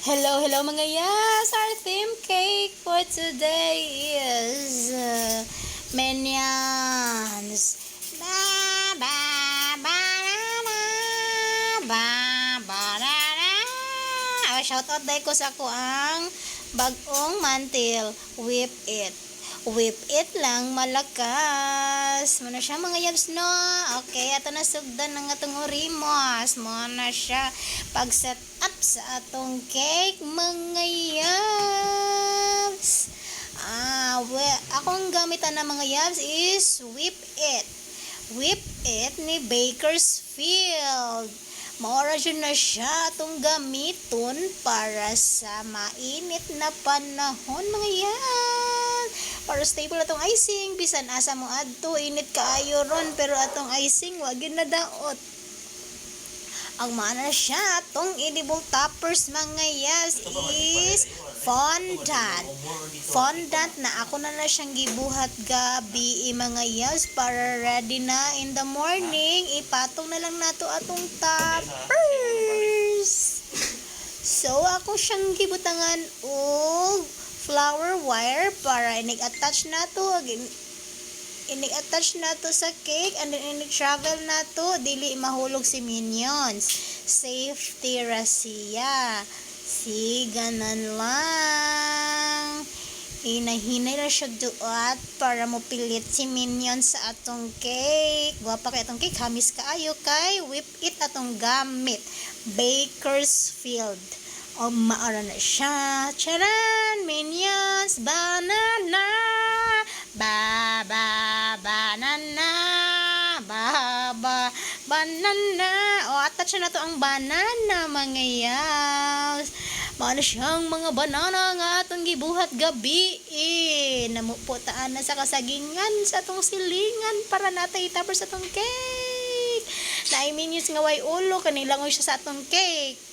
Hello mga yas! Our theme cake for today is Minions. Ba ba banana ba banana. Shout out day ko sa ako ang bagong mantil. Whip it. Whip it lang malakas. Muna siya mga yabs no. Okay, ato na sugdan ng atong orimos. Muna siya pag set up sa atong cake mga yabs. Akong gamitan ng mga yabs is whip it. Whip it ni Bakersfield. Maura na siya itong gamiton para sa mainit na panahon mga yan. Para stable atong icing, bisan asa mo adto, init kaayo ron, pero atong icing wag yun na daot. Ang mana siya, atong edible toppers mga yas is fondant. Fondant na ako na siyang gibuhat gabi mga yas para ready na in the morning. Ipatong na lang nato atong toppers. So ako siyang gibutangan og flower wire para inig-attach nato inig-attach nato sa cake and then inig-travel nato dili mahulog si Minions. Safety ra siya. Si ganan lang. Hinahinay ra siya duat para mo pilit si Minions sa atong cake. Guwapa kay atong cake. Hamis kaayo kay whip it atong gamit. Bakersfield. O maara na siya. Charan! Minions! Banana! Banana! Banana! O, attach na to ang banana, mga yaws. Maano siyang mga banana nga atong gibuhat gabi. Namuputaan na sa kasagingan sa atong silingan para natay tapos sa atong cake. Na-minions nga way ulo, kanilangoy siya sa atong cake.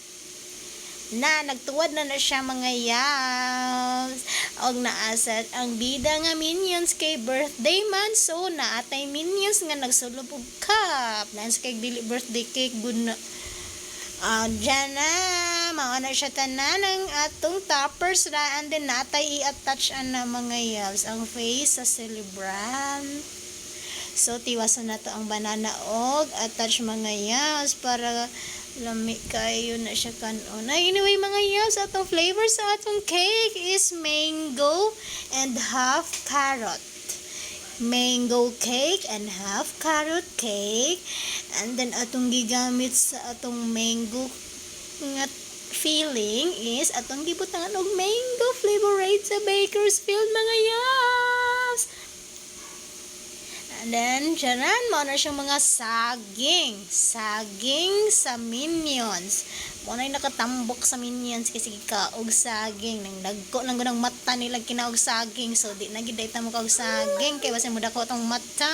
Nagtuwad na siya mga yaws. Og naasat ang bida nga Minions kay birthday man. So naatay Minions nga nagsulog og cup. Nasa kay dili birthday cake good na. Diyan na. Mauna siya tanan ang atong toppers ra. And then natay i-attach na mga yaws ang face sa celebrant. So tiwasan na to ang banana og attach mga yaws para lami kayo na siya kanon. Anyway mga yaws, atong flavor sa atong cake is mango and half carrot. Mango cake and half carrot cake. And then atong gigamit sa atong mango nga filling is atong gibutangan og mango flavorade sa Bakersfield mga yaws. And then, dyanan, mauna siyang mga saging. Saging sa Minions. Mauna yung nakatambok sa Minions kasi kaog saging. Nagko lang ng mata nila kinaog saging. So, di na gidayta mo kaog saging. Kaya basta mo dako itong mata.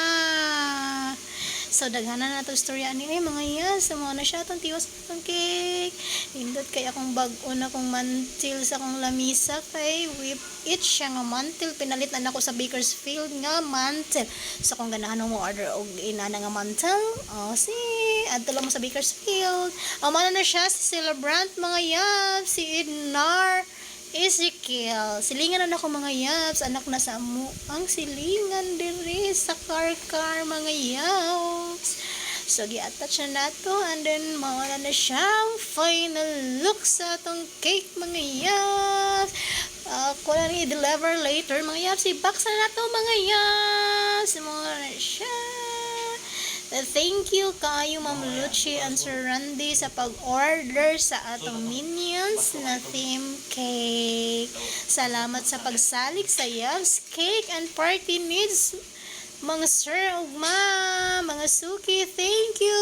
So, daghanan na itong storya nila. Mga yas, mauna siya itong tiwas itong cake. Hindot kaya akong bago na kong mantil sa akong lamisa. Kay whip it siya nga mantil. Pinalit na ako sa Bakersfield nga mantil. So, kung ganahan mo order og inana nga mantil, adto lang mo sa Bakersfield. Mana na siya si celebrant mga yabs, si Ednar Ezekiel. Silingan na ako mga yabs, anak na sa mo ang silingan diri sa car mga yabs. So gi-attach na nato and then mawala na siyang final look sa atong cake mga yabs. Kung na i-deliver later mga yabs, i-box na nato mga yabs. Mawala na siya. Thank you kayo Ma'am Lucy and Sir Randy sa pag-order sa atong Minions na theme cake. Salamat sa pagsalig sa Yabs Cake and Party Needs mga sir ug ma, mga suki. Thank you!